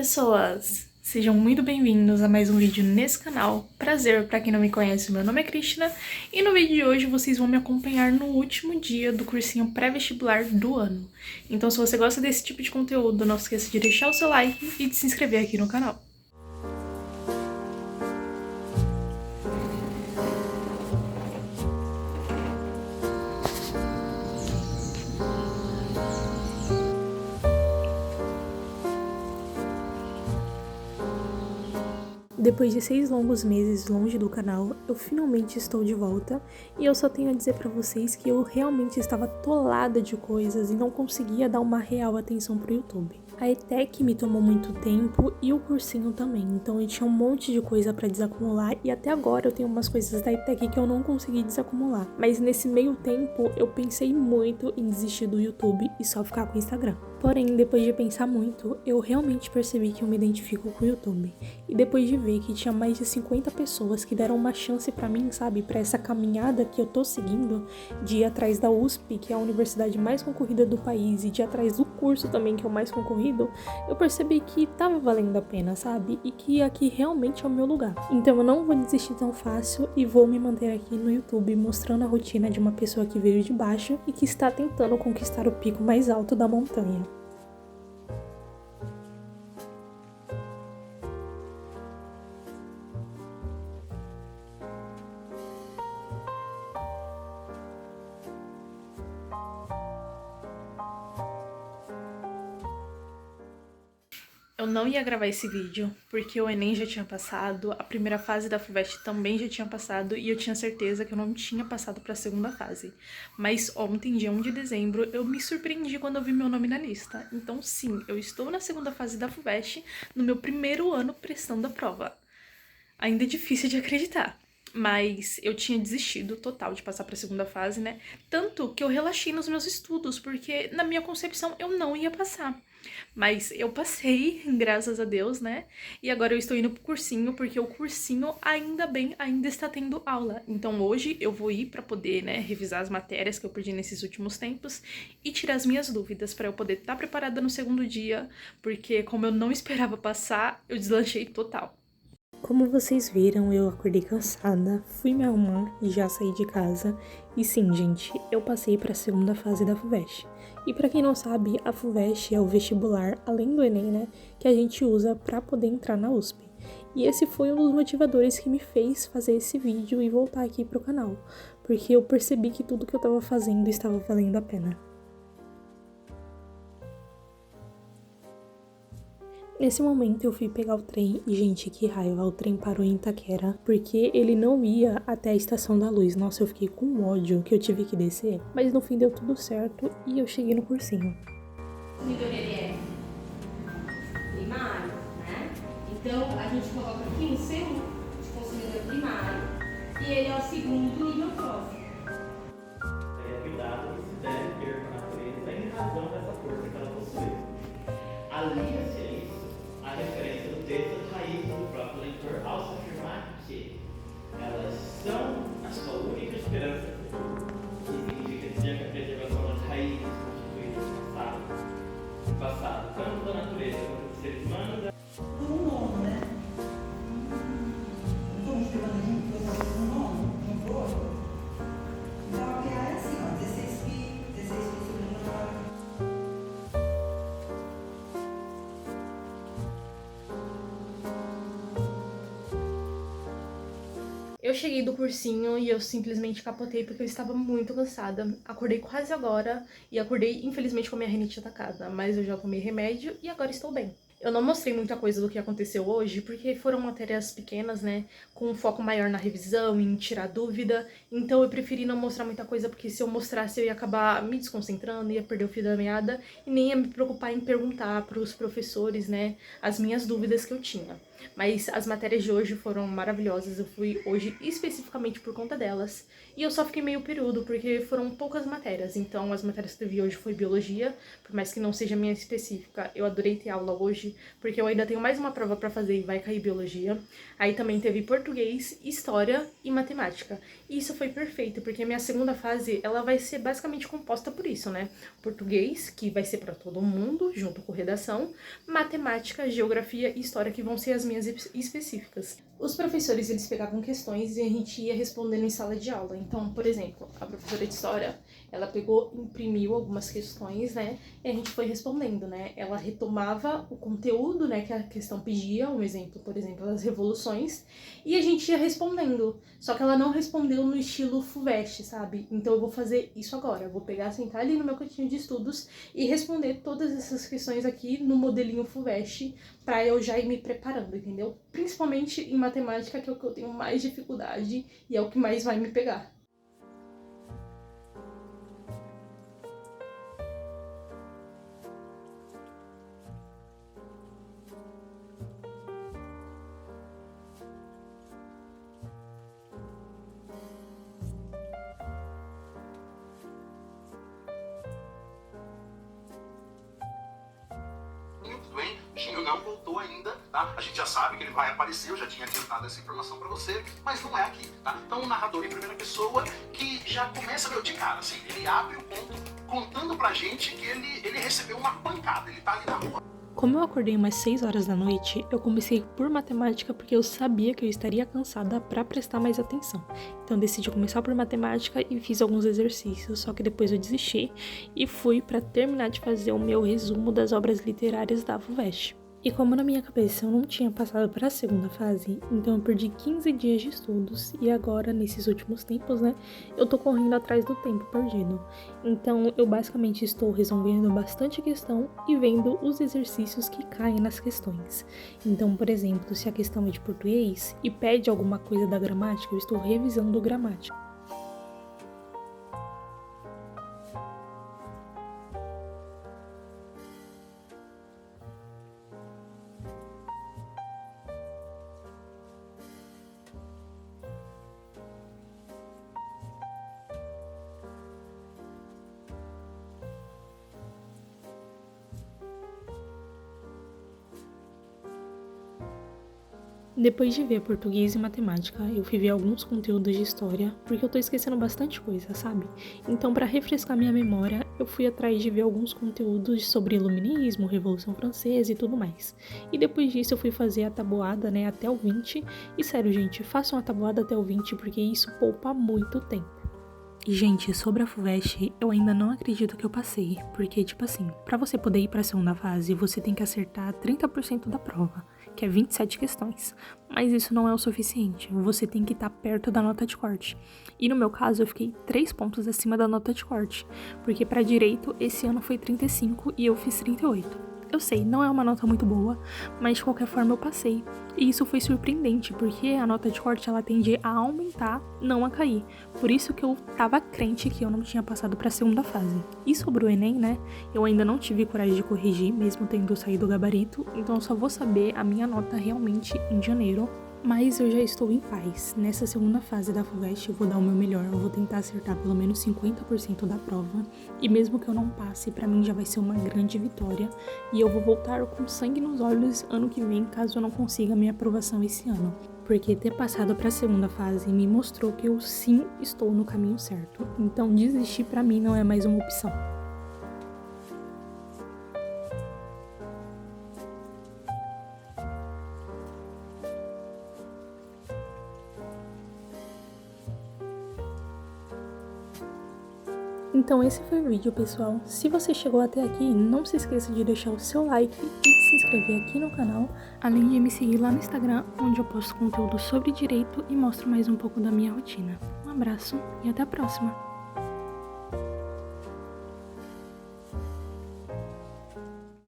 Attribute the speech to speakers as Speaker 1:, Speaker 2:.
Speaker 1: pessoas! Sejam muito bem-vindos a mais um vídeo nesse canal. Prazer, pra quem não me conhece, meu nome é Cristina e no vídeo de hoje vocês vão me acompanhar no último dia do cursinho pré-vestibular do ano. Então se você gosta desse tipo de conteúdo, não esqueça de deixar o seu like e de se inscrever aqui no canal. Depois de 6 longos meses longe do canal, eu finalmente estou de volta e eu só tenho a dizer pra vocês que eu realmente estava atolada de coisas e não conseguia dar uma real atenção pro YouTube. A ETEC me tomou muito tempo e o cursinho também, então eu tinha um monte de coisa pra desacumular e até agora eu tenho umas coisas da ETEC que eu não consegui desacumular. Mas nesse meio tempo eu pensei muito em desistir do YouTube e só ficar com o Instagram. Porém, depois de pensar muito, eu realmente percebi que eu me identifico com o YouTube. E depois de ver que tinha mais de 50 pessoas que deram uma chance pra mim, sabe, pra essa caminhada que eu tô seguindo, de ir atrás da USP, que é a universidade mais concorrida do país, e de ir atrás do curso também, que é o mais concorrido, eu percebi que tava valendo a pena, sabe, e que aqui realmente é o meu lugar. Então eu não vou desistir tão fácil e vou me manter aqui no YouTube mostrando a rotina de uma pessoa que veio de baixo e que está tentando conquistar o pico mais alto da montanha. Eu não ia gravar esse vídeo porque o Enem já tinha passado, a primeira fase da FUVEST também já tinha passado e eu tinha certeza que eu não tinha passado para a segunda fase. Mas ontem, dia 1 de dezembro, eu me surpreendi quando eu vi meu nome na lista. Então sim, eu estou na segunda fase da FUVEST, no meu primeiro ano prestando a prova. Ainda é difícil de acreditar. Mas eu tinha desistido total de passar para a segunda fase, né? Tanto que eu relaxei nos meus estudos, porque na minha concepção eu não ia passar. Mas eu passei, graças a Deus, né? E agora eu estou indo pro cursinho, porque o cursinho, ainda bem, ainda está tendo aula. Então hoje eu vou ir para poder, né, revisar as matérias que eu perdi nesses últimos tempos e tirar as minhas dúvidas para eu poder estar preparada no segundo dia, porque como eu não esperava passar, eu deslanchei total. Como vocês viram, eu acordei cansada, fui me arrumar e já saí de casa. E sim, gente, eu passei para a segunda fase da FUVEST. E para quem não sabe, a FUVEST é o vestibular, além do Enem, né, que a gente usa para poder entrar na USP. E esse foi um dos motivadores que me fez fazer esse vídeo e voltar aqui pro canal, porque eu percebi que tudo que eu tava fazendo estava valendo a pena. Nesse momento eu fui pegar o trem e, gente, que raiva, o trem parou em Itaquera, porque ele não ia até a Estação da Luz. Nossa, eu fiquei com ódio que eu tive que descer, mas no fim deu tudo certo e eu cheguei no cursinho.
Speaker 2: O nível dele é primário, né? Então a gente coloca aqui um C1 de consumidor primário e ele é o segundo nível próximo.
Speaker 3: Cuidado se deve ter com a natureza em razão dessa força que ela possui. Alia-se a isso a referência do texto de raiz do próprio leitor ao se afirmar que elas são a sua única esperança futura, que significa dizer que a preservação das raízes constituídas no passado, tanto da natureza quanto dos seres humanos,
Speaker 4: Um nono, né? Não estamos pegando junto, um nono, um pro outro. Então a PA é assim, ó, 16 pi, 16 pi sobre 9.
Speaker 1: Eu cheguei do cursinho e eu simplesmente capotei porque eu estava muito cansada. Acordei quase agora e acordei, infelizmente, com a minha rinite atacada, mas eu já tomei remédio e agora estou bem. Eu não mostrei muita coisa do que aconteceu hoje, porque foram matérias pequenas, né, com um foco maior na revisão, em tirar dúvida, então eu preferi não mostrar muita coisa, porque se eu mostrasse eu ia acabar me desconcentrando, ia perder o fio da meada, e nem ia me preocupar em perguntar para os professores, né, as minhas dúvidas que eu tinha. Mas as matérias de hoje foram maravilhosas, eu fui hoje especificamente por conta delas. E eu só fiquei meio período, porque foram poucas matérias. Então as matérias que eu vi hoje foi biologia, por mais que não seja minha específica, eu adorei ter aula hoje, porque eu ainda tenho mais uma prova pra fazer e vai cair biologia. Aí também teve português, história e matemática. E isso foi perfeito, porque a minha segunda fase, ela vai ser basicamente composta por isso, né? Português, que vai ser pra todo mundo, junto com redação, matemática, geografia e história, que vão ser as minhas específicas. Os professores, eles pegavam questões e a gente ia respondendo em sala de aula. Então, por exemplo, a professora de história, ela pegou, imprimiu algumas questões, né, e a gente foi respondendo, né. Ela retomava o conteúdo, né, que a questão pedia, um exemplo, por exemplo, as revoluções, e a gente ia respondendo. Só que ela não respondeu no estilo FUVEST, sabe? Então eu vou fazer isso agora. Eu vou pegar, sentar ali no meu cantinho de estudos e responder todas essas questões aqui no modelinho FUVEST, pra eu já ir me preparando, entendeu? Principalmente em matemática, que é o que eu tenho mais dificuldade e é o que mais vai me pegar.
Speaker 5: Tudo bem? Ginho não voltou ainda, tá? A gente já sabe que ele vai aparecer, eu já tinha dado essa informação pra você, mas não é aqui, tá? Então o narrador em primeira pessoa que já começa, meu, de cara, assim, ele abre o ponto contando pra gente que ele recebeu uma pancada, ele tá ali na rua.
Speaker 1: Como eu acordei umas 6 horas da noite, eu comecei por matemática porque eu sabia que eu estaria cansada para prestar mais atenção. Então decidi começar por matemática e fiz alguns exercícios, só que depois eu desisti e fui para terminar de fazer o meu resumo das obras literárias da FUVEST. E como na minha cabeça eu não tinha passado para a segunda fase, então eu perdi 15 dias de estudos e agora, nesses últimos tempos, né, eu tô correndo atrás do tempo perdido. Então eu basicamente estou resolvendo bastante questão e vendo os exercícios que caem nas questões. Então, por exemplo, se a questão é de português e pede alguma coisa da gramática, eu estou revisando gramática. Depois de ver português e matemática, eu fui ver alguns conteúdos de história, porque eu tô esquecendo bastante coisa, sabe? Então, para refrescar minha memória, eu fui atrás de ver alguns conteúdos sobre iluminismo, Revolução Francesa e tudo mais. E depois disso eu fui fazer a tabuada, né, até o 20. E sério, gente, façam a tabuada até o 20, porque isso poupa muito tempo. E, gente, sobre a FUVEST, eu ainda não acredito que eu passei, porque, tipo assim, pra você poder ir pra segunda fase, você tem que acertar 30% da prova, que é 27 questões. Mas isso não é o suficiente, você tem que estar perto da nota de corte. E no meu caso, eu fiquei 3 pontos acima da nota de corte, porque pra direito, esse ano foi 35 e eu fiz 38. Eu sei, não é uma nota muito boa, mas de qualquer forma eu passei. E isso foi surpreendente, porque a nota de corte ela tende a aumentar, não a cair. Por isso que eu tava crente que eu não tinha passado pra segunda fase. E sobre o Enem, né, eu ainda não tive coragem de corrigir, mesmo tendo saído o gabarito, então eu só vou saber a minha nota realmente em janeiro. Mas eu já estou em paz. Nessa segunda fase da FUVEST eu vou dar o meu melhor, eu vou tentar acertar pelo menos 50% da prova. E mesmo que eu não passe, pra mim já vai ser uma grande vitória. E eu vou voltar com sangue nos olhos ano que vem, caso eu não consiga a minha aprovação esse ano. Porque ter passado pra segunda fase me mostrou que eu sim estou no caminho certo. Então desistir pra mim não é mais uma opção. Então esse foi o vídeo, pessoal. Se você chegou até aqui, não se esqueça de deixar o seu like e de se inscrever aqui no canal, além de me seguir lá no Instagram, onde eu posto conteúdo sobre direito e mostro mais um pouco da minha rotina. Um abraço e até a próxima!